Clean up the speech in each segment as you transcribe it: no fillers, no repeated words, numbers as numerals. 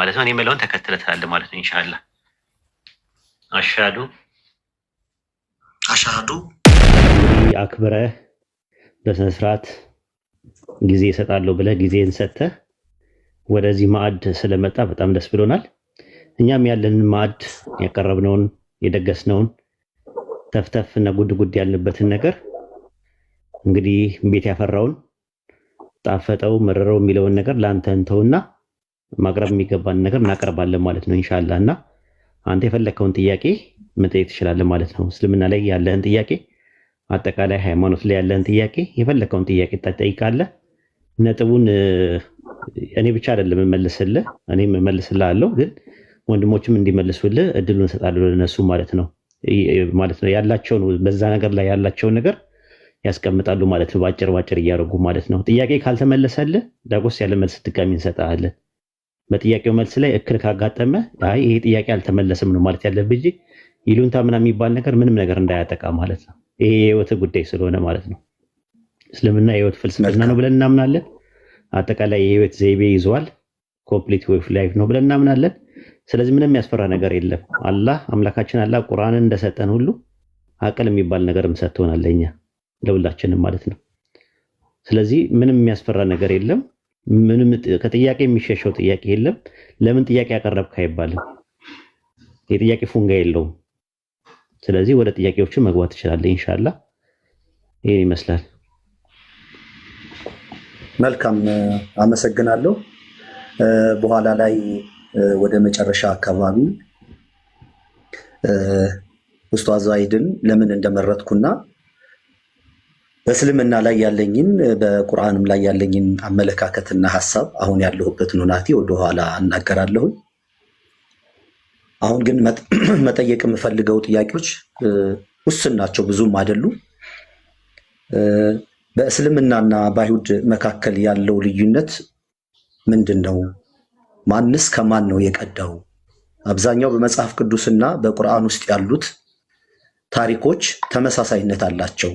ማለት ነው። እኔ የምለውን ተከትለህ ትላለህ ማለት ነው። ኢንሻአላህ አሻዱ አክብረህ በስነ ስርዓት ጊዜ እሰጣለሁ ብለህ ጊዜን ሰጥተህ ወደዚህ ማዕድ ስለመጣ በጣም ደስ ብሎናል። እኛም ያለንን ማዕድ ያቀረብነውን የደገስነውን ተፍተፍ እና ጉድ ጉድ ያልንበትን ነገር እንግዲህ ቤት ያፈራውን ጣፈጠው መረረው የሚለውን ነገር ለአንተ እንተውና ማቅረብ የሚገባን ነገር እናቀርባለን ማለት ነው ኢንሻአላህ። እና አንተ የፈለከውን ጥያቄ መጠየቅ ትችላለህ ማለት ነው። እስልምና ላይ ያለህን ጥያቄ፣ አጠቃላይ ሃይማኖት ላይ ያለህን ጥያቄ የፈለከውን ጥያቄ ትጠይቃለህ። ነጥቡን እኔ ብቻ አይደለም እመልስልህ፣ እኔም እመልስልሃለሁ፣ ግን ወንድሞችም እንዲመልሱልህ እድሉን እሰጣለሁ ለነሱ ማለት ነው ያላቸውን በዛ ነገር ላይ ያላቸውን ነገር ያስቀምጣሉ ማለት ነው። ባጭር እያደረጉ ማለት ነው። ጥያቄ ካልተመለሰልህ ዳጎስ ያለ መልስ ድጋሚ እንሰጣለን። በጥያቄው መልስ ላይ እክል ካጋጠመ አይ ይሄ ጥያቄ አልተመለሰም ነው ማለት ያለብህ እንጂ ይሉንታ ምናምን የሚባል ነገር ምንም ነገር እንዳያጠቃ ማለት ነው። ይሄ የህይወት ጉዳይ ስለሆነ ማለት ነው። እስልምና የህይወት ፍልስፍና ነው ብለን እናምናለን። አጠቃላይ የህይወት ዘይቤ ይዟል። ኮምፕሊት ዌይ ኦፍ ላይፍ ነው ብለን እናምናለን። ስለዚህ ምንም የሚያስፈራ ነገር የለም። አላህ አምላካችን አላህ ቁርአንን እንደሰጠን ሁሉ አቅል የሚባል ነገርም ሰጥቶናል ለኛ ለሁላችንም ማለት ነው። ስለዚህ ምንም የሚያስፈራ ነገር የለም። ምንም ከጥያቄ የሚሸሸው ጥያቄ የለም። ለምን ጥያቄ ያቀረብክ አይባልም። የጥያቄ ፉንጋ የለውም። ስለዚህ ወደ ጥያቄዎቹ መግባት ትችላለህ ኢንሻአላህ። ይሄን ይመስላል። መልካም አመሰግናለሁ። በኋላ ላይ ወደ መጨረሻ አካባቢ ኡስታዝ ዛይድን ለምን እንደመረጥኩና በእስልምና ላይ ያለኝን በቁርአንም ላይ ያለኝን አመለካከትና ሐሳብ አሁን ያለሁበትን ሁናቴ ወደኋላ እናገራለሁ። አሁን ግን መጠየቅ የምፈልገው ጥያቄዎች ውስን ናቸው፣ ብዙም አይደሉም። በእስልምናና በአይሁድ መካከል ያለው ልዩነት ምንድን ነው? ማንስ ከማን ነው የቀዳው? አብዛኛው በመጽሐፍ ቅዱስና በቁርአን ውስጥ ያሉት ታሪኮች ተመሳሳይነት አላቸው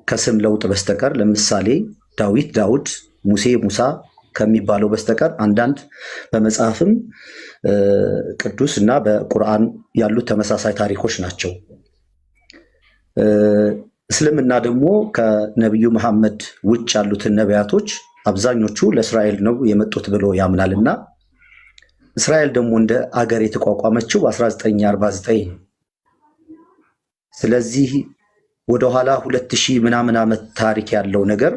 ከስም ለውጥ በስተቀር። ለምሳሌ ዳዊት ዳውድ፣ ሙሴ ሙሳ ከሚባለው በስተቀር አንዳንድ በመጽሐፍም ቅዱስ እና በቁርአን ያሉት ተመሳሳይ ታሪኮች ናቸው። እስልምና ደግሞ ከነቢዩ መሐመድ ውጭ ያሉትን ነቢያቶች አብዛኞቹ ለእስራኤል ነው የመጡት ብሎ ያምናልና እስራኤል ደግሞ እንደ አገር የተቋቋመችው በ1949 ነው። ስለዚህ ወደኋላ 2000 ምናምን ዓመት ታሪክ ያለው ነገር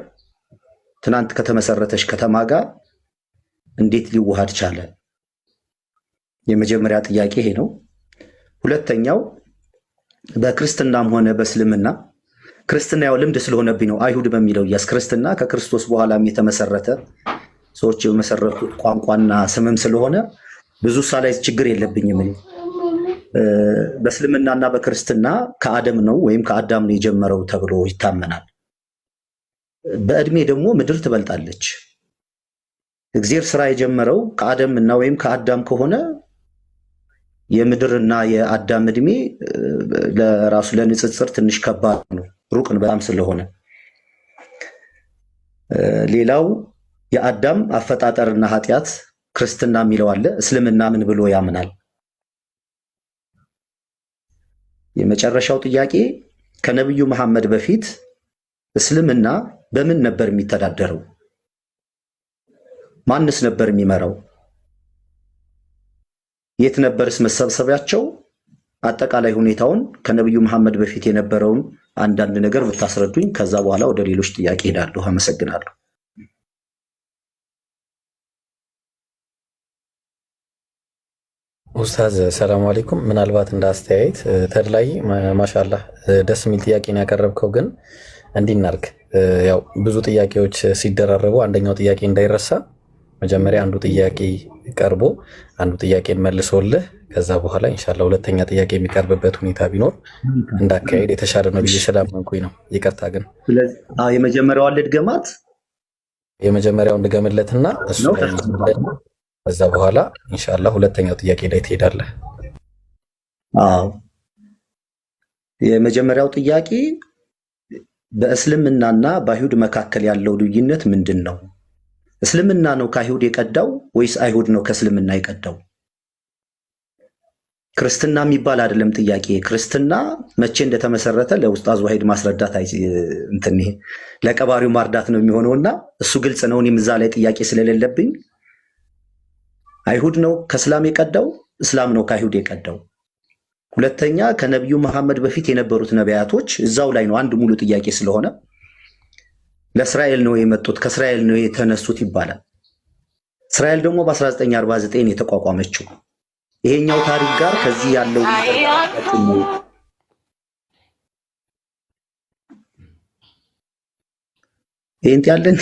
ትናንት ከተመሰረተች ከተማ ጋር እንዴት ሊዋሃድ ቻለ? የመጀመሪያ ጥያቄ ይሄ ነው። ሁለተኛው በክርስትናም ሆነ በእስልምና ክርስትና ያው ልምድ ስለሆነብኝ ነው አይሁድ በሚለው ያስ ክርስትና ከክርስቶስ በኋላም የተመሰረተ ሰዎች የመሰረቱት ቋንቋና ስምም ስለሆነ ብዙ ሳላይ ችግር የለብኝም። በእስልምናና በክርስትና ከአደም ነው ወይም ከአዳም ነው የጀመረው ተብሎ ይታመናል። በእድሜ ደግሞ ምድር ትበልጣለች። እግዚአብሔር ስራ የጀመረው ከአደም እና ወይም ከአዳም ከሆነ የምድርና የአዳም እድሜ ለራሱ ለንጽጽር ትንሽ ከባድ ነው፣ ሩቅን በጣም ስለሆነ። ሌላው የአዳም አፈጣጠርና ኃጢአት ክርስትና የሚለው አለ። እስልምና ምን ብሎ ያምናል? የመጨረሻው ጥያቄ ከነብዩ መሐመድ በፊት እስልምና በምን ነበር የሚተዳደረው? ማንስ ነበር የሚመራው? የት ነበርስ መሰብሰቢያቸው? አጠቃላይ ሁኔታውን ከነብዩ መሐመድ በፊት የነበረውን አንዳንድ ነገር ብታስረዱኝ፣ ከዛ በኋላ ወደ ሌሎች ጥያቄ ሄዳለሁ። አመሰግናለሁ። ኡስታዝ ሰላም አለይኩም። ምናልባት እንዳስተያየት ተድላይ ማሻአላህ ደስ የሚል ጥያቄ ነው ያቀረብከው፣ ግን እንዲናርክ ያው ብዙ ጥያቄዎች ሲደራረቡ አንደኛው ጥያቄ እንዳይረሳ መጀመሪያ አንዱ ጥያቄ ቀርቦ አንዱ ጥያቄን መልሶልህ ከዛ በኋላ ኢንሻአላህ ሁለተኛ ጥያቄ የሚቀርብበት ሁኔታ ቢኖር እንዳካሄድ የተሻለ ነው ብዬ ስላመንኩኝ ነው። ይቅርታ ግን ስለዚህ የመጀመሪያው ልድገማት የመጀመሪያውን ልገምለትና እሱ ከዛ በኋላ ኢንሻአላህ ሁለተኛው ጥያቄ ላይ ትሄዳለህ። የመጀመሪያው ጥያቄ በእስልምናና በአይሁድ መካከል ያለው ልዩነት ምንድን ነው? እስልምና ነው ከአይሁድ የቀዳው ወይስ አይሁድ ነው ከእስልምና የቀዳው? ክርስትና የሚባል አይደለም ጥያቄ። ክርስትና መቼ እንደተመሰረተ ለኡስታዝ ዋሂድ ማስረዳት እንትን ይሄ ለቀባሪው ማርዳት ነው የሚሆነውና እሱ ግልጽ ነው። እኔም እዛ ላይ ጥያቄ ስለሌለብኝ አይሁድ ነው ከእስላም የቀዳው፣ እስላም ነው ከአይሁድ የቀዳው። ሁለተኛ ከነቢዩ መሐመድ በፊት የነበሩት ነቢያቶች እዛው ላይ ነው። አንድ ሙሉ ጥያቄ ስለሆነ ለእስራኤል ነው የመጡት ከእስራኤል ነው የተነሱት ይባላል። እስራኤል ደግሞ በ1949 የተቋቋመችው። ይሄኛው ታሪክ ጋር ከዚህ ያለው ይሄንት ያለን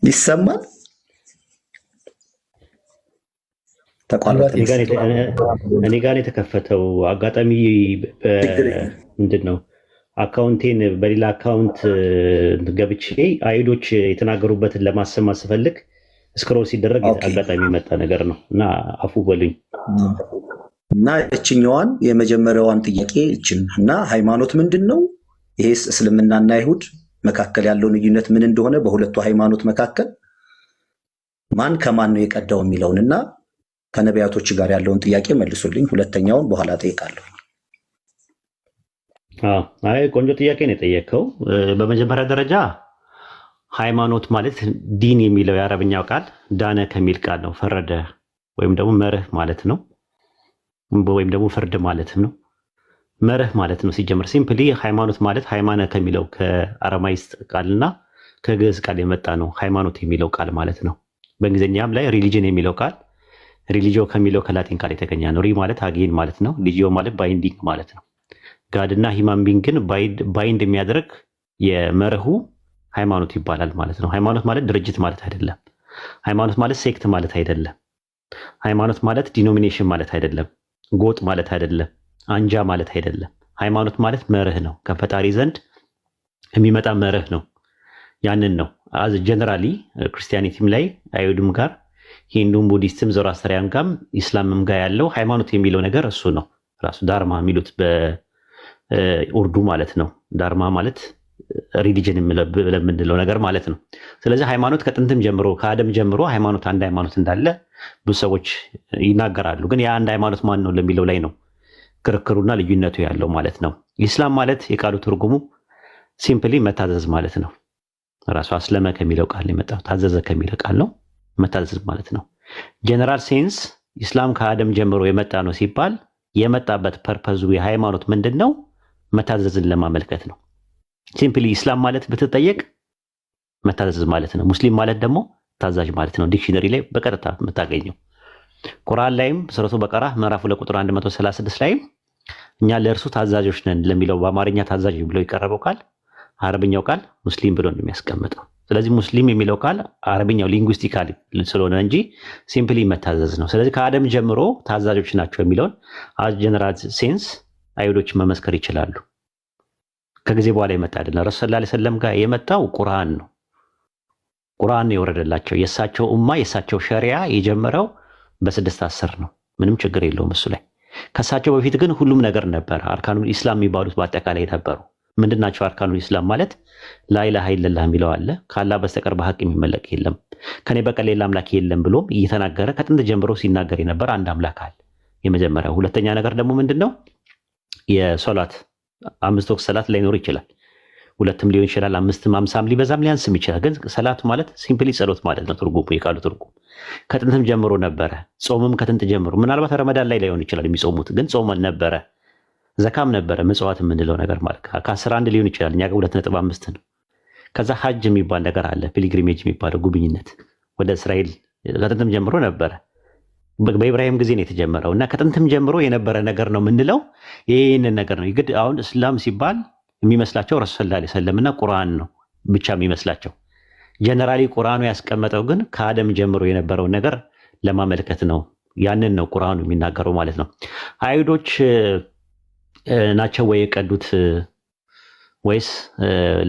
ይሰማል። እኔ ጋር የተከፈተው አጋጣሚ ምንድን ነው? አካውንቴን በሌላ አካውንት ገብቼ አይሁዶች የተናገሩበትን ለማሰማት ስፈልግ ስክሮል ሲደረግ አጋጣሚ የመጣ ነገር ነው እና አፉ በሉኝ። እና እችኛዋን የመጀመሪያዋን ጥያቄ እችን እና ሃይማኖት ምንድን ነው? ይሄስ እስልምናና አይሁድ መካከል ያለው ልዩነት ምን እንደሆነ፣ በሁለቱ ሃይማኖት መካከል ማን ከማን ነው የቀዳው የሚለውን እና ከነቢያቶች ጋር ያለውን ጥያቄ መልሱልኝ። ሁለተኛውን በኋላ ጠይቃለሁ። አይ ቆንጆ ጥያቄ ነው የጠየቀው። በመጀመሪያ ደረጃ ሃይማኖት ማለት ዲን የሚለው የአረብኛው ቃል ዳነ ከሚል ቃል ነው። ፈረደ ወይም ደግሞ መርህ ማለት ነው፣ ወይም ደግሞ ፍርድ ማለት ነው። መርህ ማለት ነው ሲጀምር። ሲምፕሊ ሃይማኖት ማለት ሃይማነ ከሚለው ከአረማይስጥ ቃልና ከግዕዝ ቃል የመጣ ነው። ሃይማኖት የሚለው ቃል ማለት ነው። በእንግሊዝኛም ላይ ሪሊጅን የሚለው ቃል ሪሊጂዮ ከሚለው ከላቲን ቃል የተገኘ ነው። ሪ ማለት አጌን ማለት ነው። ሊጂዮ ማለት ባይንዲንግ ማለት ነው። ጋድና ሂማን ቢንግን ባይንድ የሚያደርግ የመርሁ ሃይማኖት ይባላል ማለት ነው። ሃይማኖት ማለት ድርጅት ማለት አይደለም። ሃይማኖት ማለት ሴክት ማለት አይደለም። ሃይማኖት ማለት ዲኖሚኔሽን ማለት አይደለም። ጎጥ ማለት አይደለም። አንጃ ማለት አይደለም። ሃይማኖት ማለት መርህ ነው። ከፈጣሪ ዘንድ የሚመጣ መርህ ነው። ያንን ነው አዝ ጀነራሊ ክርስቲያኒቲም ላይ አይሁድም ጋር ሂንዱም ቡዲስትም ዞራስተሪያን ጋርም ኢስላምም ጋር ያለው ሃይማኖት የሚለው ነገር እሱ ነው። ራሱ ዳርማ የሚሉት በኡርዱ ማለት ነው። ዳርማ ማለት ሪሊጅን የምንለው ነገር ማለት ነው። ስለዚህ ሃይማኖት ከጥንትም ጀምሮ ከአደም ጀምሮ ሃይማኖት አንድ ሃይማኖት እንዳለ ብዙ ሰዎች ይናገራሉ። ግን ያ አንድ ሃይማኖት ማን ነው ለሚለው ላይ ነው ክርክሩና ልዩነቱ ያለው ማለት ነው። ኢስላም ማለት የቃሉ ትርጉሙ ሲምፕሊ መታዘዝ ማለት ነው። ራሱ አስለመ ከሚለው ቃል የመጣው ታዘዘ ከሚለው ቃል ነው። መታዘዝ ማለት ነው። ጀነራል ሴንስ ኢስላም ከአደም ጀምሮ የመጣ ነው ሲባል የመጣበት ፐርፐዙ የሃይማኖት ምንድን ነው? መታዘዝን ለማመልከት ነው። ሲምፕሊ ኢስላም ማለት ብትጠየቅ መታዘዝ ማለት ነው። ሙስሊም ማለት ደግሞ ታዛዥ ማለት ነው። ዲክሽነሪ ላይ በቀጥታ የምታገኘው ቁርአን ላይም ሱረቱ በቀራ ምዕራፍ 2 ቁጥር 136 ላይም እኛ ለእርሱ ታዛዦች ነን ለሚለው በአማርኛ ታዛዥ ብሎ የቀረበው ቃል አረብኛው ቃል ሙስሊም ብሎ ነው የሚያስቀምጠው። ስለዚህ ሙስሊም የሚለው ቃል አረብኛው ሊንጉስቲካሊ ስለሆነ እንጂ ሲምፕሊ መታዘዝ ነው። ስለዚህ ከአደም ጀምሮ ታዛዦች ናቸው የሚለውን አዝ ጀነራል ሴንስ አይሁዶች መመስከር ይችላሉ። ከጊዜ በኋላ የመጣ አይደለም። ረሱል ሰለላሁ ዐለይሂ ወሰለም ጋር የመጣው ቁርአን ነው። ቁርአን ነው የወረደላቸው። የእሳቸው ኡማ የእሳቸው ሸሪያ የጀመረው በ610 ነው። ምንም ችግር የለውም እሱ ላይ። ከእሳቸው በፊት ግን ሁሉም ነገር ነበር። አርካኑል ኢስላም የሚባሉት በአጠቃላይ ነበሩ። ምንድናቸው አርካኑል ኢስላም ማለት? ላኢላሃ ኢለላህ የሚለው አለ። ከአላህ በስተቀር በሐቅ የሚመለክ የለም፣ ከኔ በቀር ሌላ አምላክ የለም ብሎም እየተናገረ ከጥንት ጀምሮ ሲናገር የነበር አንድ አምላክ አለ። የመጀመሪያው። ሁለተኛ ነገር ደግሞ ምንድነው? የሶላት 5 ወቅት ሰላት ላይኖር ይችላል። 2 ሊሆን ይችላል፣ 5 50 ሊበዛም ሊያንስም ይችላል። ግን ሰላት ማለት ሲምፕሊ ጸሎት ማለት ነው። ትርጉሙ የቃሉ ትርጉም ከጥንትም ጀምሮ ነበረ። ጾምም ከጥንት ጀምሮ ምናልባት ረመዳን ላይ ላይሆን ይችላል የሚጾሙት፣ ግን ጾም ነበረ። ዘካም ነበረ። ምጽዋት የምንለው ነገር ማለት ከ11 ሊሆን ይችላል። እኛ ጋር 2.5 ነው። ከዛ ሐጅ የሚባል ነገር አለ። ፒልግሪሜጅ የሚባለው ጉብኝነት ወደ እስራኤል ከጥንትም ጀምሮ ነበረ። በኢብራሂም ጊዜ ነው የተጀመረው እና ከጥንትም ጀምሮ የነበረ ነገር ነው የምንለው ይህንን ነገር ነው። ይግድ አሁን እስላም ሲባል የሚመስላቸው ረሱል ሰለላሁ ዐለይሂ ወሰለም እና ቁርአን ነው ብቻ የሚመስላቸው። ጀነራሊ ቁርአኑ ያስቀመጠው ግን ከአደም ጀምሮ የነበረውን ነገር ለማመልከት ነው። ያንን ነው ቁርአኑ የሚናገረው ማለት ነው። አይሁዶች ናቸው ወይ የቀዱት ወይስ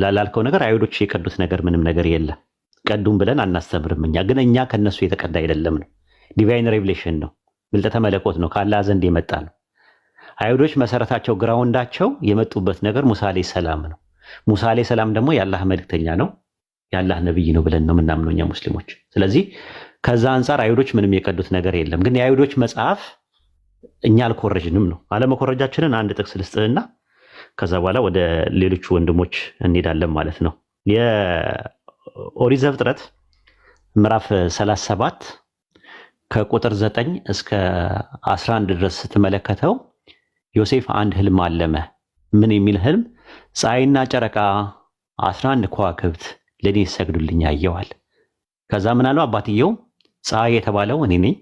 ላልከው ነገር አይሁዶች የቀዱት ነገር ምንም ነገር የለም። ቀዱም ብለን አናስተምርም። እኛ ከነሱ የተቀዳ አይደለም ነው። ዲቫይን ሬቭሌሽን ነው። ብልጠተ መለኮት ነው። ከአላህ ዘንድ የመጣ ነው። አይሁዶች መሰረታቸው ግራውንዳቸው የመጡበት ነገር ሙሳ አለይሂ ሰላም ነው። ሙሳ አለይሂ ሰላም ደግሞ የአላህ መልእክተኛ ነው፣ የአላህ ነብይ ነው ብለን ነው የምናምነው እኛ ሙስሊሞች። ስለዚህ ከዛ አንፃር አይሁዶች ምንም የቀዱት ነገር የለም። ግን የአይሁዶች መጽሐፍ እኛ አልኮረጅንም ነው። አለመኮረጃችንን አንድ ጥቅስ ልስጥህና ከዛ በኋላ ወደ ሌሎቹ ወንድሞች እንሄዳለን ማለት ነው። የኦሪት ዘፍጥረት ምዕራፍ 37 ከቁጥር 9 እስከ 11 ድረስ ስትመለከተው ዮሴፍ አንድ ህልም አለመ። ምን የሚል ህልም? ፀሐይና ጨረቃ 11 ከዋክብት ለኔ ይሰግዱልኝ አየዋል። ከዛ ምን አለው አባትየው? ፀሐይ የተባለው እኔ ነኝ፣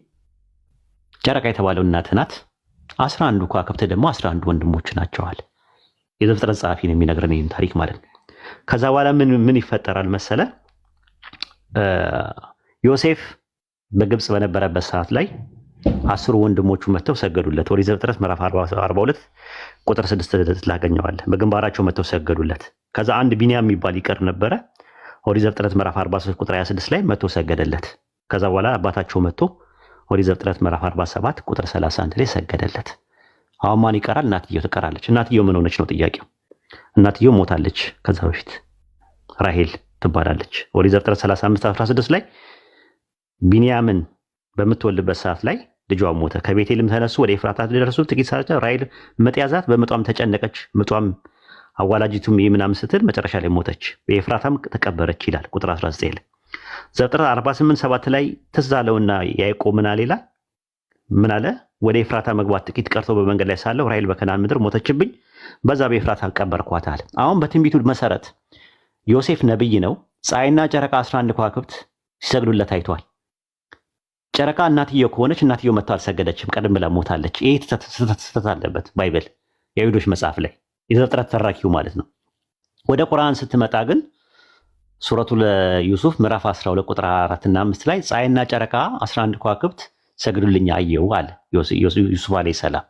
ጨረቃ የተባለው እናት ናት፣ 11 ከዋክብት ደግሞ 11 ወንድሞች ናቸዋል። የዘፍጥረት ጸሐፊ ነው የሚነግረን ይህን ታሪክ ማለት ነው። ከዛ በኋላ ምን ይፈጠራል መሰለ? ዮሴፍ በግብፅ በነበረበት ሰዓት ላይ 10 ወንድሞቹ መጥተው ሰገዱለት። ኦሪት ዘፍጥረት ምዕራፍ 42 ቁጥር 6 ላገኘዋለህ። በግንባራቸው መጥተው ሰገዱለት። ከዛ አንድ ቢንያም የሚባል ይቀር ነበረ። ኦሪት ዘፍጥረት ምዕራፍ 43 ቁጥር 26 ላይ መጥቶ ሰገደለት። ከዛ በኋላ አባታቸው መጥቶ ኦሪት ዘፍጥረት ምዕራፍ 47 ቁጥር 31 ላይ ሰገደለት። አሁን ማን ይቀራል? እናትየው ትቀራለች። እናትየው ምን ሆነች ነው ጥያቄው። እናትየው ሞታለች። ከዛ በፊት ራሄል ትባላለች። ኦሪት ዘፍጥረት 35 16 ላይ ቢንያምን በምትወልድበት ሰዓት ላይ ልጇ ሞተ። ከቤቴልም ተነሱ፣ ወደ ኤፍራታ ደረሱ። ጥቂት ሰዓት ራሄል ምጥ ያዛት፣ በምጧም ተጨነቀች። ምጧም አዋላጅቱም ምናምን ስትል መጨረሻ ላይ ሞተች፣ በኤፍራታም ተቀበረች ይላል ቁጥር 19 ላይ። ዘፍጥረት 48 7 ላይ ትዝ አለውና ያዕቆብ ምን አለ ይላል? ምን አለ? ወደ ኤፍራታ መግባት ጥቂት ቀርቶ በመንገድ ላይ ሳለሁ ራሄል በከናን ምድር ሞተችብኝ፣ በዛ በኤፍራታ ቀበርኳት አለ። አሁን በትንቢቱ መሰረት ዮሴፍ ነብይ ነው። ፀሐይና ጨረቃ 11 ከዋክብት ሲሰግዱለት አይቷል። ጨረቃ እናትየው ከሆነች እናትየው መጥታ አልሰገደችም፣ ቀደም ብላ ሞታለች። ይሄ ስህተት አለበት ባይብል የአይሁዶች መጽሐፍ ላይ የዘፍጥረት ተራኪው ማለት ነው። ወደ ቁርአን ስትመጣ ግን ሱረቱ ለዩሱፍ ምዕራፍ 12 ቁጥር 4 እና 5 ላይ ፀሐይና ጨረቃ 11 ከዋክብት ሰግዱልኝ አየው አለ ዩሱፍ አለይሂ ሰላም።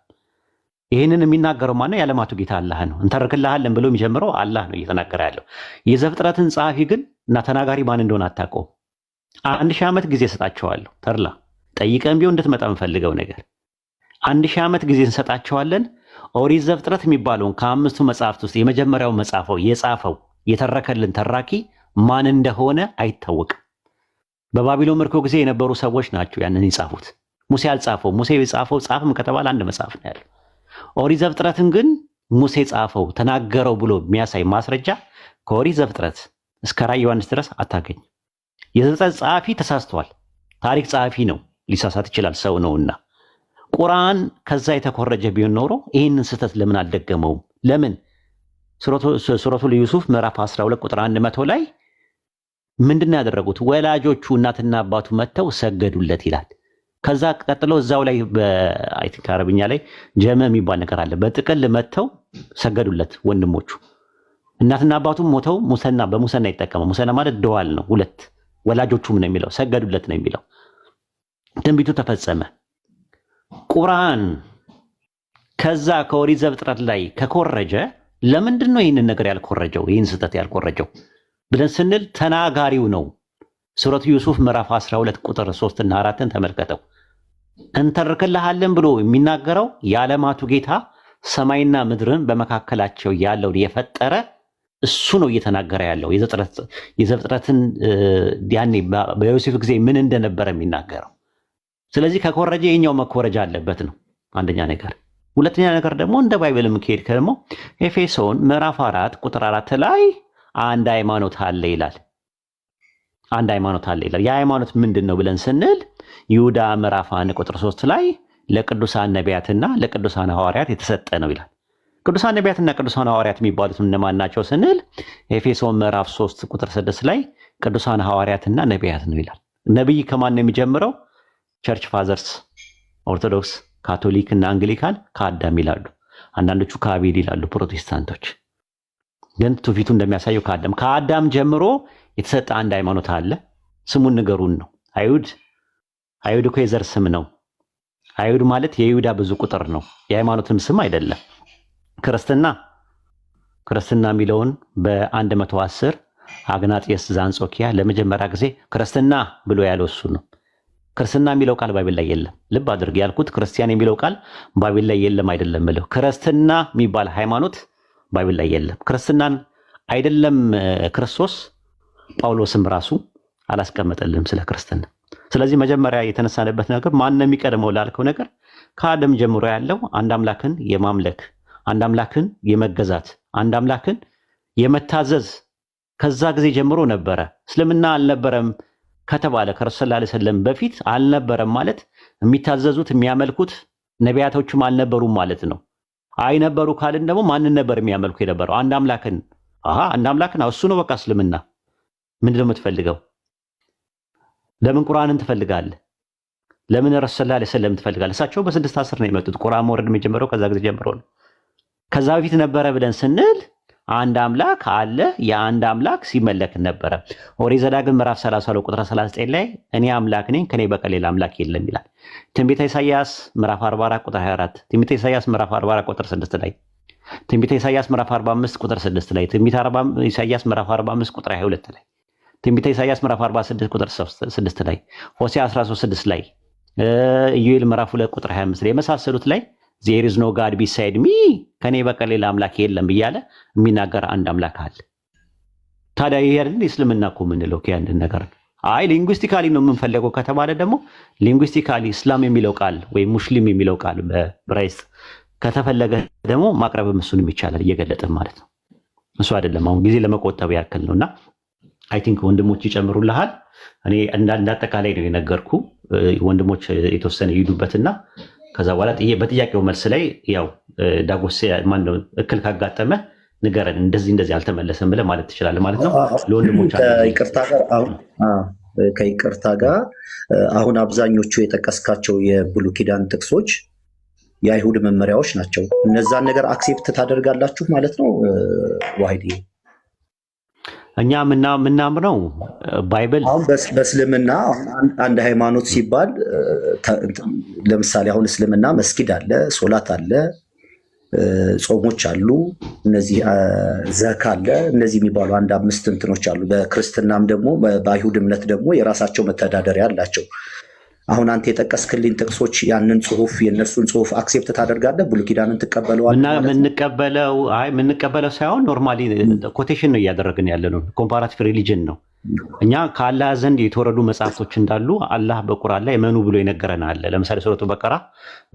ይህንን የሚናገረው ማነው? የዓለማቱ ጌታ አላህ ነው። እንተርክልሃለን ብሎ የሚጀምረው አላህ ነው እየተናገረ ያለው። የዘፍጥረትን ጸሐፊ ግን እና ተናጋሪ ማን እንደሆነ አታውቀውም። 1000 ዓመት ጊዜ ሰጣቸዋለሁ። ተርላ ጠይቀን ቢሆን እንድትመጣ የምፈልገው ነገር 1000 ዓመት ጊዜ እንሰጣቸዋለን። ኦሪት ዘፍጥረት የሚባለውን ከአምስቱ መጽሐፍት ውስጥ የመጀመሪያው መጽሐፈው የጻፈው የተረከልን ተራኪ ማን እንደሆነ አይታወቅም። በባቢሎን ምርኮ ጊዜ የነበሩ ሰዎች ናቸው ያንን የጻፉት። ሙሴ አልጻፈው። ሙሴ የጻፈው ጻፍም ከተባለ አንድ መጽሐፍ ነው ያለው። ኦሪት ዘፍጥረትን ግን ሙሴ ጻፈው ተናገረው ብሎ የሚያሳይ ማስረጃ ከኦሪት ዘፍጥረት እስከ ራዕየ ዮሐንስ ድረስ አታገኝ። የዘፍጥረት ጸሐፊ ተሳስቷል። ታሪክ ጸሐፊ ነው፣ ሊሳሳት ይችላል፣ ሰው ነውና። ቁርአን ከዛ የተኮረጀ ቢሆን ኖሮ ይህንን ስህተት ለምን አልደገመውም? ለምን ሱረቱ ለዩሱፍ ምዕራፍ 12 ቁጥር 100 ላይ ምንድን ነው ያደረጉት? ወላጆቹ እናትና አባቱ መጥተው ሰገዱለት ይላል። ከዛ ቀጥሎ እዛው ላይ በአይ ቲንክ አረብኛ ላይ ጀመ የሚባል ነገር አለ። በጥቅል መጥተው ሰገዱለት ወንድሞቹ። እናትና አባቱ ሞተው ሙሰና በሙሰና ይጠቀማል። ሙሰና ማለት ደዋል ነው፣ ሁለት ወላጆቹም ነው የሚለው፣ ሰገዱለት ነው የሚለው። ትንቢቱ ተፈጸመ። ቁርአን ከዛ ከኦሪት ዘፍጥረት ላይ ከኮረጀ ለምንድን ነው ይህንን ነገር ያልኮረጀው? ይህን ስህተት ያልኮረጀው ብለን ስንል ተናጋሪው ነው። ሱረቱ ዩሱፍ ምዕራፍ 12 ቁጥር 3 እና 4ን ተመልከተው። እንተርክልሃለን ብሎ የሚናገረው የዓለማቱ ጌታ ሰማይና ምድርን በመካከላቸው ያለውን የፈጠረ እሱ ነው እየተናገረ ያለው። የዘፍጥረትን ያኔ በዮሴፍ ጊዜ ምን እንደነበረ የሚናገረው። ስለዚህ ከኮረጀ የኛው መኮረጃ አለበት ነው አንደኛ ነገር። ሁለተኛ ነገር ደግሞ እንደ ባይብልም ከሄድ ደግሞ ኤፌሶን ምዕራፍ 4 ቁጥር 4 ላይ አንድ ሃይማኖት አለ ይላል። አንድ ሃይማኖት አለ ይላል። የሃይማኖት ምንድን ነው ብለን ስንል ይሁዳ ምዕራፍ 1 ቁጥር 3 ላይ ለቅዱሳን ነቢያትና ለቅዱሳን ሐዋርያት የተሰጠ ነው ይላል። ቅዱሳን ነቢያትና ቅዱሳን ሐዋርያት የሚባሉት እነማን ናቸው ስንል ኤፌሶን ምዕራፍ 3 ቁጥር 6 ላይ ቅዱሳን ሐዋርያትና ነቢያት ነው ይላል። ነብይ ከማን ነው የሚጀምረው? ቸርች ፋዘርስ ኦርቶዶክስ፣ ካቶሊክ እና አንግሊካን ከአዳም ይላሉ። አንዳንዶቹ ከአቤል ይላሉ ፕሮቴስታንቶች። ግን ትውፊቱ እንደሚያሳየው ከአዳም ጀምሮ የተሰጠ አንድ ሃይማኖት አለ። ስሙን ንገሩን ነው። አይሁድ እኮ የዘር ስም ነው። አይሁድ ማለት የይሁዳ ብዙ ቁጥር ነው፣ የሃይማኖትም ስም አይደለም። ክርስትና የሚለውን በ110 አግናጢየስ ዘአንጾኪያ ለመጀመሪያ ጊዜ ክርስትና ብሎ ያለው እሱ ነው። ክርስትና የሚለው ቃል ባይብል ላይ የለም። ልብ አድርግ፣ ያልኩት ክርስቲያን የሚለው ቃል ባይብል ላይ የለም አይደለም ብለው። ክርስትና የሚባል ሃይማኖት ባይብል ላይ የለም። ክርስትናን አይደለም ክርስቶስ ጳውሎስም ራሱ አላስቀመጠልንም ስለ ክርስትና። ስለዚህ መጀመሪያ የተነሳነበት ነገር ማን ነው የሚቀድመው ላልከው ነገር ከአደም ጀምሮ ያለው አንድ አምላክን የማምለክ አንድ አምላክን የመገዛት አንድ አምላክን የመታዘዝ ከዛ ጊዜ ጀምሮ ነበረ። እስልምና አልነበረም ከተባለ ከረሱል ሰለላሁ ዐለይሂ ወሰለም በፊት አልነበረም ማለት የሚታዘዙት የሚያመልኩት ነቢያቶችም አልነበሩም ማለት ነው። አይነበሩ ካልን ደግሞ ማንን ነበር የሚያመልኩ የነበረው? አንድ አምላክን። አንድ አምላክን እሱ ነው በቃ እስልምና። ምንድነው የምትፈልገው? ለምን ቁርአንን ትፈልጋለህ? ለምን ረሱል ሰለላሁ ዐለይሂ ወሰለም ትፈልጋለህ? እሳቸው በ610 ነው የመጡት። ቁርአን መውረድ የሚጀምረው ከዛ ጊዜ ጀምሮ ነው። ከዛ በፊት ነበረ ብለን ስንል አንድ አምላክ አለ። የአንድ አምላክ ሲመለክ ነበረ። ኦሪት ዘዳግም ምዕራፍ 30 ቁጥር 39 ላይ እኔ አምላክ ነኝ ከኔ በቀር ሌላ አምላክ የለም ይላል። ትንቢተ ኢሳይያስ ምዕራፍ 44 ቁጥር 24፣ ትንቢተ ኢሳይያስ ምዕራፍ 44 ቁጥር 6 ላይ፣ ትንቢተ ኢሳይያስ ምዕራፍ 45 ቁጥር 6 ላይ፣ ትንቢተ ኢሳይያስ ምዕራፍ 45 ቁጥር 22 ላይ፣ ትንቢተ ኢሳይያስ ምዕራፍ 46 ቁጥር 6 ላይ፣ ሆሴዕ 13:6 ላይ፣ ኢዩኤል ምዕራፍ 2 ቁጥር 25 ላይ የመሳሰሉት ላይ there is no God beside me ከኔ በቀር ሌላ አምላክ የለም እያለ የሚናገር አንድ አምላክ አለ። ታዲያ ይሄ አይደል እስልምና እኮ የምንለው ከአንድ ነገር አይ ሊንጉስቲካሊ ነው የምንፈልገው ከተባለ ደግሞ ሊንጉስቲካሊ እስላም የሚለው ቃል ወይም ሙስሊም የሚለው ቃል በዕብራይስጥ ከተፈለገ ደግሞ ማቅረብም እሱንም ይቻላል እየገለጥን ማለት ነው። እሱ አይደለም አሁን ጊዜ ለመቆጠብ ያክል ነውና አይ ቲንክ ወንድሞች ይጨምሩልሃል። እኔ እንዳጠቃላይ ነው የነገርኩ። ወንድሞች የተወሰነ ይሄዱበትና ከዛ በኋላ በጥያቄው መልስ ላይ ያው ዳጎስ ማነው እክል ካጋጠመ ንገረን፣ እንደዚህ አልተመለሰም ብለህ ማለት ትችላለህ ማለት ነው። ለወንድሞች ከይቅርታ ጋር አሁን አብዛኞቹ የጠቀስካቸው የብሉይ ኪዳን ጥቅሶች የአይሁድ መመሪያዎች ናቸው። እነዛን ነገር አክሴፕት ታደርጋላችሁ ማለት ነው ዋሂድ? እኛ ምናምነው ባይብል አሁን በእስልምና አንድ ሃይማኖት ሲባል ለምሳሌ አሁን እስልምና መስጊድ አለ፣ ሶላት አለ፣ ጾሞች አሉ፣ እነዚህ ዘካ አለ፣ እነዚህ የሚባሉ አንድ 5 እንትኖች አሉ። በክርስትናም ደግሞ በአይሁድ እምነት ደግሞ የራሳቸው መተዳደሪያ አላቸው። አሁን አንተ የጠቀስክልኝ ጥቅሶች ያንን ጽሁፍ የነሱን ጽሁፍ አክሴፕት ታደርጋለህ? ብሉይ ኪዳንን ትቀበለዋለህ? የምንቀበለው ሳይሆን ኖርማሊ ኮቴሽን ነው እያደረግን ያለ ነው። ኮምፓራቲቭ ሪሊጅን ነው። እኛ ከአላህ ዘንድ የተወረዱ መጽሐፍቶች እንዳሉ አላህ በቁርአን ላይ መኑ ብሎ የነገረን አለ። ለምሳሌ ሱረቱ በቀራ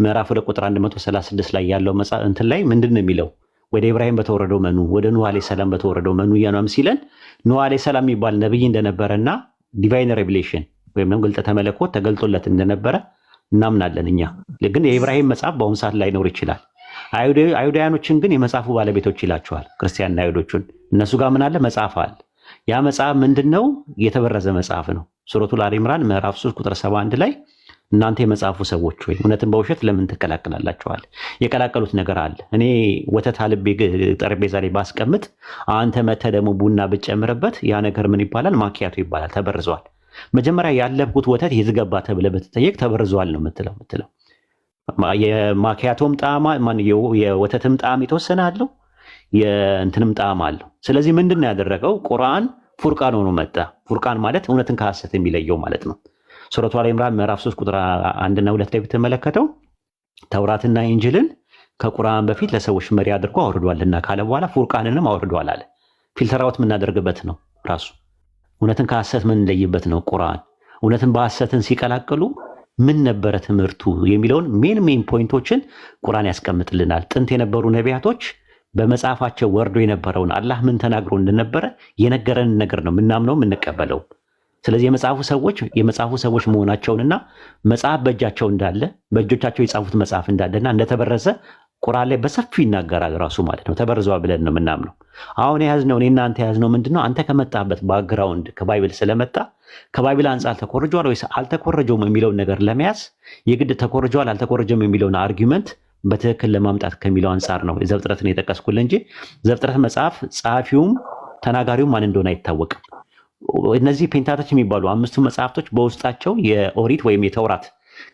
ምዕራፍ 2 ቁጥር 136 ላይ ያለው መጽሐፍ እንትን ላይ ምንድን ነው የሚለው? ወደ ኢብራሂም በተወረደው መኑ፣ ወደ ኑህ አለይሂ ሰላም በተወረደው መኑ እያናም ሲለን ኑህ አለይሂ ሰላም የሚባል ነብይ እንደነበረና ዲቫይን ሬቪሌሽን ወይም ደግሞ ግልጠተ መለኮት ተገልጦለት እንደነበረ እናምናለን። እኛ ግን የኢብራሂም መጽሐፍ በአሁኑ ሰዓት ላይ ኖር ይችላል። አይሁዳውያኖችን ግን የመጽሐፉ ባለቤቶች ይላቸዋል፣ ክርስቲያንና አይሁዶቹን። እነሱ ጋር ምን አለ? መጽሐፍ አለ። ያ መጽሐፍ ምንድነው? የተበረዘ መጽሐፍ ነው። ሱረቱል አሊ ኢምራን ምዕራፍ 3 ቁጥር 71 ላይ እናንተ የመጽሐፉ ሰዎች ወይ እውነትን በውሸት ለምን ትቀላቅላላችኋል? የቀላቀሉት ነገር አለ። እኔ ወተት አልቤ ጠረጴዛ ላይ ባስቀምጥ አንተ መተህ ደግሞ ቡና ብትጨምርበት ያ ነገር ምን ይባላል? ማኪያቶ ይባላል። ተበርዟል። መጀመሪያ ያለብኩት ወተት የዝገባ ተብለህ ብትጠየቅ ተበርዟል ነው የምትለው። የማኪያቶም ጣዕም የወተትም ጣዕም የተወሰነ አለው፣ የእንትንም ጣዕም አለው። ስለዚህ ምንድን ነው ያደረገው? ቁርአን ፉርቃን ሆኖ መጣ። ፉርቃን ማለት እውነትን ከሐሰት የሚለየው ማለት ነው። ሱረቱ አሊ ኢምራን ምዕራፍ 3 ቁጥር 1 እና 2 ላይ ብትመለከተው ተውራትና ኢንጅልን ከቁርአን በፊት ለሰዎች መሪ አድርጎ አውርዷልና ካለ በኋላ ፉርቃንንም አውርዷል አለ። ፊልተራውት የምናደርግበት ነው ራሱ እውነትን ከሐሰት ምን ለይበት ነው። ቁርአን እውነትን በሐሰትን ሲቀላቅሉ ምን ነበረ ትምህርቱ የሚለውን ሜን ፖይንቶችን ቁርአን ያስቀምጥልናል። ጥንት የነበሩ ነቢያቶች በመጽሐፋቸው ወርዶ የነበረውን አላህ ምን ተናግሮ እንደነበረ የነገረን ነገር ነው ምናምነው የምንቀበለው። ስለዚህ የመጽሐፉ ሰዎች መሆናቸውንና መጽሐፍ በእጃቸው እንዳለ በእጆቻቸው የጻፉት መጽሐፍ እንዳለና እንደተበረዘ ቁርአን ላይ በሰፊው ይናገራል ራሱ ማለት ነው። ተበርዟል ብለን ነው የምናምነው። አሁን የያዝነው እኔና አንተ የያዝነው ምንድነው? አንተ ከመጣበት ባክግራውንድ ከባይብል ስለመጣ ከባይብል አንጻር ተኮርጇል ወይስ አልተኮረጀውም የሚለውን ነገር ለመያዝ የግድ ተኮርጇል አልተኮረጀም የሚለውን አርጊመንት በትክክል ለማምጣት ከሚለው አንጻር ነው ዘፍጥረትን የጠቀስኩልህ እንጂ ዘፍጥረት መጽሐፍ ጸሐፊውም ተናጋሪውም ማን እንደሆነ አይታወቅም። እነዚህ ፔንታቶች የሚባሉ 5ቱ መጽሐፍቶች በውስጣቸው የኦሪት ወይም የተውራት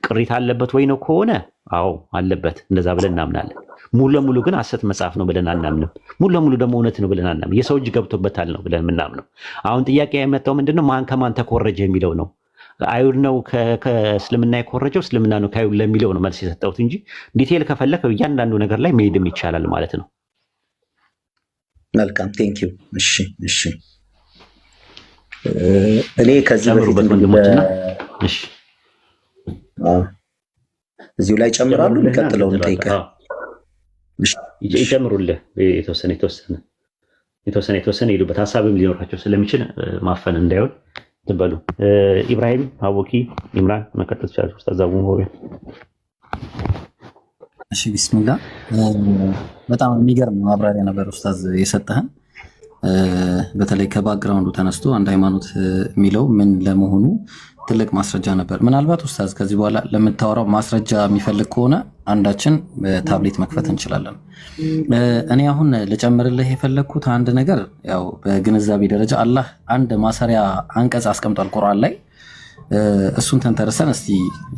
ቅሪት አለበት ወይ ነው ከሆነ አዎ አለበት፣ እንደዛ ብለን እናምናለን። ሙሉ ለሙሉ ግን ሐሰት መጽሐፍ ነው ብለን አናምንም። ሙሉ ለሙሉ ደግሞ እውነት ነው ብለን አናምንም። የሰው እጅ ገብቶበታል ነው ብለን የምናምነው። አሁን ጥያቄ የመጣው ምንድነው? ማን ከማን ተኮረጀ የሚለው ነው። አይሁድ ነው ከእስልምና የኮረጀው፣ እስልምና ነው ከአይሁድ ለሚለው ነው መልስ የሰጠሁት እንጂ ዲቴል ከፈለክ እያንዳንዱ ነገር ላይ መሄድም ይቻላል ማለት ነው። መልካም ቴንክ ዩ። እሺ እሺ እኔ ከዚህ ጨምሩበት ወንድሞችና እሺ እዚሁ ላይ ጨምራሉ። የሚቀጥለውን ጠይቀህ ይጨምሩልህ። የተወሰነ ሄዱበት ሀሳብም ሊኖራቸው ስለሚችል ማፈን እንዳይሆን ትበሉ። ኢብራሂም አወኪ ኢምራን መቀጠል ይችላል። ኡስታዝ አቡ ሆይ እሺ ቢስሚላህ። በጣም የሚገርም ማብራሪያ ነበር ኡስታዝ የሰጠህን። በተለይ ከባክግራውንዱ ተነስቶ አንድ ሃይማኖት የሚለው ምን ለመሆኑ ትልቅ ማስረጃ ነበር። ምናልባት ኡስታዝ ከዚህ በኋላ ለምታወራው ማስረጃ የሚፈልግ ከሆነ አንዳችን በታብሌት መክፈት እንችላለን። እኔ አሁን ልጨምርልህ የፈለግኩት አንድ ነገር ያው በግንዛቤ ደረጃ አላህ አንድ ማሰሪያ አንቀጽ አስቀምጧል ቁርአን ላይ። እሱን ተንተርሰን እስቲ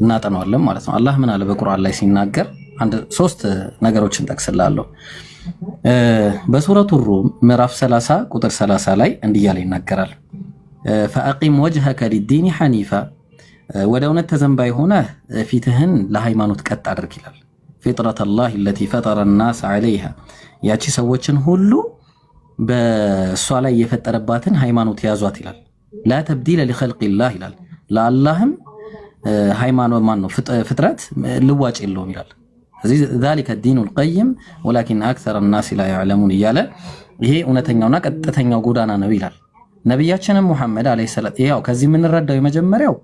እናጠናዋለን ማለት ነው። አላህ ምን አለ በቁርአን ላይ ሲናገር አንድ 3 ነገሮችን ጠቅስላለሁ። በሱረቱ ሩም ምዕራፍ 30 ቁጥር 30 ላይ እንዲህ ያለ ይናገራል። ፈአቂም ወጅሀከ ሊዲኒ ሐኒፋ ወደ እውነት ተዘንባይ ሆነ ፊትህን ለሃይማኖት ቀጥ አድርግ ይላል። ፊጥረተላሂ ለቲ ፈጠረ ናስ ዐለይሃ ያቺ ሰዎችን ሁሉ በእሷ ላይ የፈጠረባትን ሃይማኖት ያዟት ይላል። ላ ተብዲለ ሊኸልቂላህ ይላል። ለአላህም ሃይማኖት ማን ነው ፍጥረት ልዋጭ የለውም ይላል። እዚህ ذلك الدين القيم ولكن اكثر الناس لا يعلمون እያለ ይሄ እውነተኛውና ቀጥተኛው ጎዳና ነው ይላል። ነብያችንም ሙሐመድ አለይሂ ሰላም ያው ከዚህ የምንረዳው የመጀመሪያው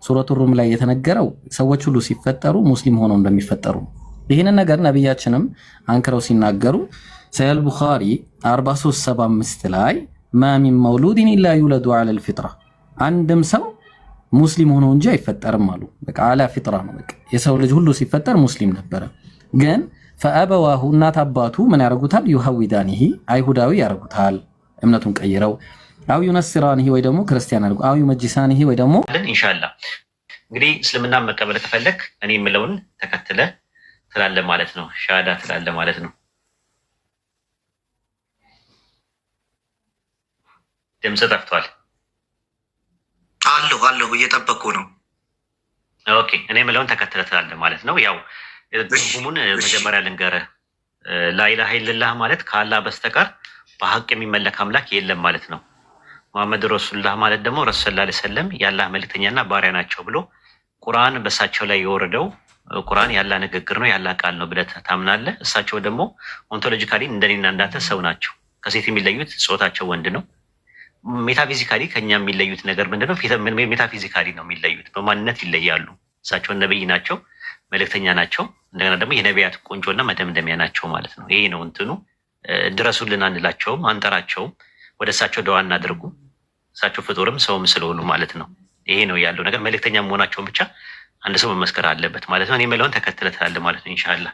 ሱረቱ ሩም ላይ የተነገረው ሰዎች ሁሉ ሲፈጠሩ ሙስሊም ሆነው እንደሚፈጠሩ ይሄንን ነገር ነብያችንም አንክረው ሲናገሩ ሰሂህ ቡኻሪ 4375 ላይ ما من مولود الا يولد على الفطره አንድም ሰው ሙስሊም ሆኖ እንጂ አይፈጠርም አሉ። በቃ አላ ፊጥራ ነው። በቃ የሰው ልጅ ሁሉ ሲፈጠር ሙስሊም ነበረ። ግን ፈአበዋሁ እናት አባቱ ምን ያደርጉታል? ዩሐዊዳኒሂ አይሁዳዊ ያደርጉታል እምነቱን ቀይረው፣ አው ዩነስራኒሂ ወይ ደግሞ ክርስቲያን ያደርጉ፣ አው ዩመጅሳኒሂ ወይ ደግሞ ኢንሻአላህ። እንግዲህ እስልምና መቀበል ከፈለክ እኔ የምለውን ተከትለ ትላለ ማለት ነው። ሻሃዳ ትላለ ማለት ነው። ድምጽ ጠፍቷል። አለሁ እየጠበቁ ነው። ኦኬ እኔ የምለውን ተከትለ ትላለ ማለት ነው። ያው ትርጉሙን መጀመሪያ ልንገርህ። ላኢላሃ ኢለላህ ማለት ከአላህ በስተቀር በሐቅ የሚመለክ አምላክ የለም ማለት ነው። መሐመድ ረሱሉላህ ማለት ደግሞ ረሱል ሰለላሁ ዐለይሂ ወሰለም የአላህ መልእክተኛና ባሪያ ናቸው ብሎ ቁርአን በእሳቸው ላይ የወረደው ቁርአን የአላህ ንግግር ነው፣ የአላህ ቃል ነው ብለህ ታምናለህ። እሳቸው ደግሞ ኦንቶሎጂካሊ እንደኔና እንዳንተ ሰው ናቸው። ከሴት የሚለዩት ጾታቸው ወንድ ነው። ሜታፊዚካሊ ከኛ የሚለዩት ነገር ምንድነው? ሜታፊዚካሊ ነው የሚለዩት፣ በማንነት ይለያሉ። እሳቸው ነብይ ናቸው፣ መልእክተኛ ናቸው። እንደገና ደግሞ የነቢያት ቁንጮና መደምደሚያ ናቸው ማለት ነው። ይሄ ነው እንትኑ። ድረሱልን አንላቸውም፣ አንጠራቸውም። ወደ እሳቸው ደዋ እናድርጉ። እሳቸው ፍጡርም ሰውም ስለሆኑ ማለት ነው። ይሄ ነው ያለው ነገር። መልእክተኛ መሆናቸውን ብቻ አንድ ሰው መመስከር አለበት ማለት ነው። እኔ የምለውን ተከትለህ ትላለህ ማለት ነው። ኢንሻአላህ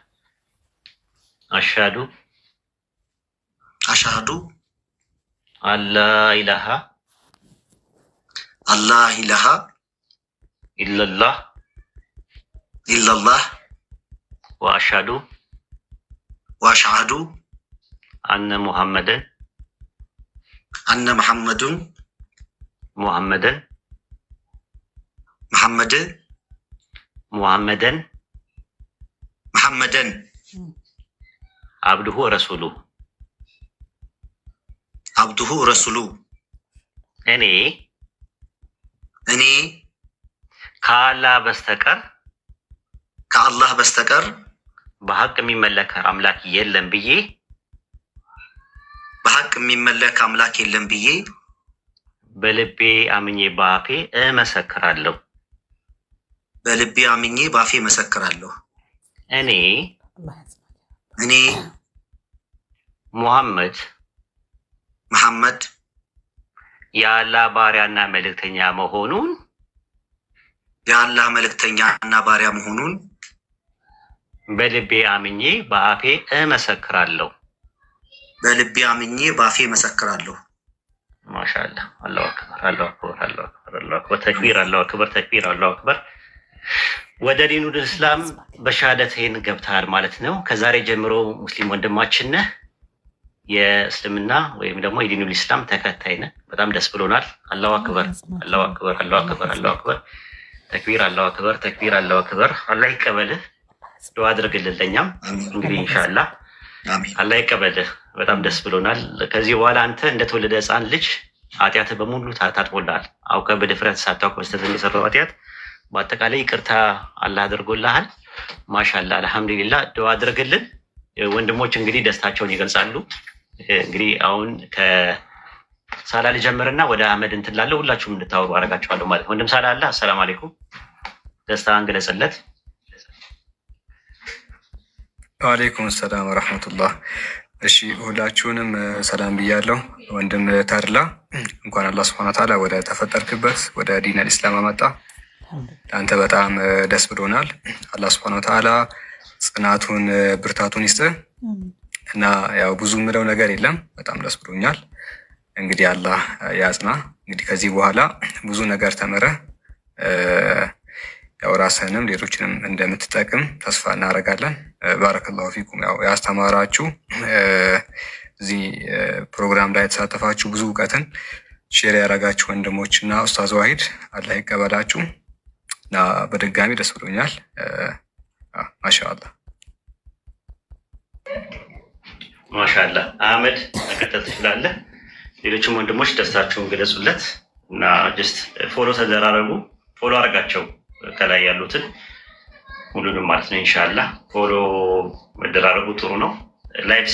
አሽሀዱ አላ ኢላሃ ኢለላህ ወአሽሀዱ አነ ሙሐመደን አብዱሁ ረሱሉ እኔ ከአላህ በስተቀር በሐቅ የሚመለክ አምላክ የለም ብዬ በልቤ አምኜ በአፌ እመሰክራለሁ። እኔ ሙሐመድ የአላህ ባሪያና መልእክተኛ መሆኑን በልቤ አምኜ በአፌ እመሰክራለሁ። ማሻአላህ። አላሁ አክበር ተክቢር፣ አላሁ አክበር። ወደ ዲኑል እስላም በሻሃደተይን ገብተሃል ማለት ነው። ከዛሬ ጀምሮ ሙስሊም ወንድማችን ነህ። የእስልምና ወይም ደግሞ የዲኑል ኢስላም ተከታይ ነህ። በጣም ደስ ብሎናል። አላሁ አክበር። ተክቢር፣ አላሁ አክበር። አላህ ይቀበልህ። ዱዓ አድርግልን ለኛም እንግዲህ ኢንሻአላህ። አላህ ይቀበልህ። በጣም ደስ ብሎናል። ከዚህ በኋላ አንተ እንደተወለደ ህፃን ልጅ ኃጢአት በሙሉ ታጥቦልሃል። አውቀህ በድፍረት ሳታውቅ በስተት የሰራው ኃጢአት በአጠቃላይ ይቅርታ አላህ አድርጎልሃል። ማሻአላህ አልሐምዱሊላህ። ዱዓ አድርግልን። ወንድሞች እንግዲህ ደስታቸውን ይገልጻሉ። እንግዲህ አሁን ከሳላ ልጀምርና ወደ አህመድ እንትን ላለው ሁላችሁም እንድታወሩ አደርጋችኋለሁ ማለት ወንድም ሳላ አለ። አሰላሙ አለይኩም ደስታን ግለጽለት። ወአለይኩም ሰላም ወራህመቱላህ። እሺ ሁላችሁንም ሰላም ብያለሁ። ወንድም ተድላ እንኳን አላህ ሱብሓነሁ ወተዓላ ወደ ተፈጠርክበት ወደ ዲን አልኢስላም አመጣ። ለአንተ በጣም ደስ ብሎናል። አላህ ሱብሓነሁ ወተዓላ ጽናቱን ብርታቱን ይስጥ እና ያው ብዙ ምለው ነገር የለም። በጣም ደስ ብሎኛል። እንግዲህ አላህ ያጽና። እንግዲህ ከዚህ በኋላ ብዙ ነገር ተምረህ ያው ራስህንም ሌሎችንም እንደምትጠቅም ተስፋ እናደርጋለን። ባረከላሁ ፊኩም። ያው ያስተማራችሁ እዚህ ፕሮግራም ላይ የተሳተፋችሁ ብዙ እውቀትን ሼር ያደረጋችሁ ወንድሞች እና ኡስታዝ ዋሂድ አላህ ይቀበላችሁ እና በድጋሚ ደስ ብሎኛል። ማሻአላህ ማሻአላህ። አህመድ መቀጠል ትችላለህ። ሌሎችም ወንድሞች ደስታችሁን ገለጹለት እና ጀስት ፎሎ ተደራረጉ። ፎሎ አድርጋቸው ከላይ ያሉትን ሁሉንም ማለት ነው። ኢንሻአላህ ፎሎ መደራረጉ ጥሩ ነው። ላይቭ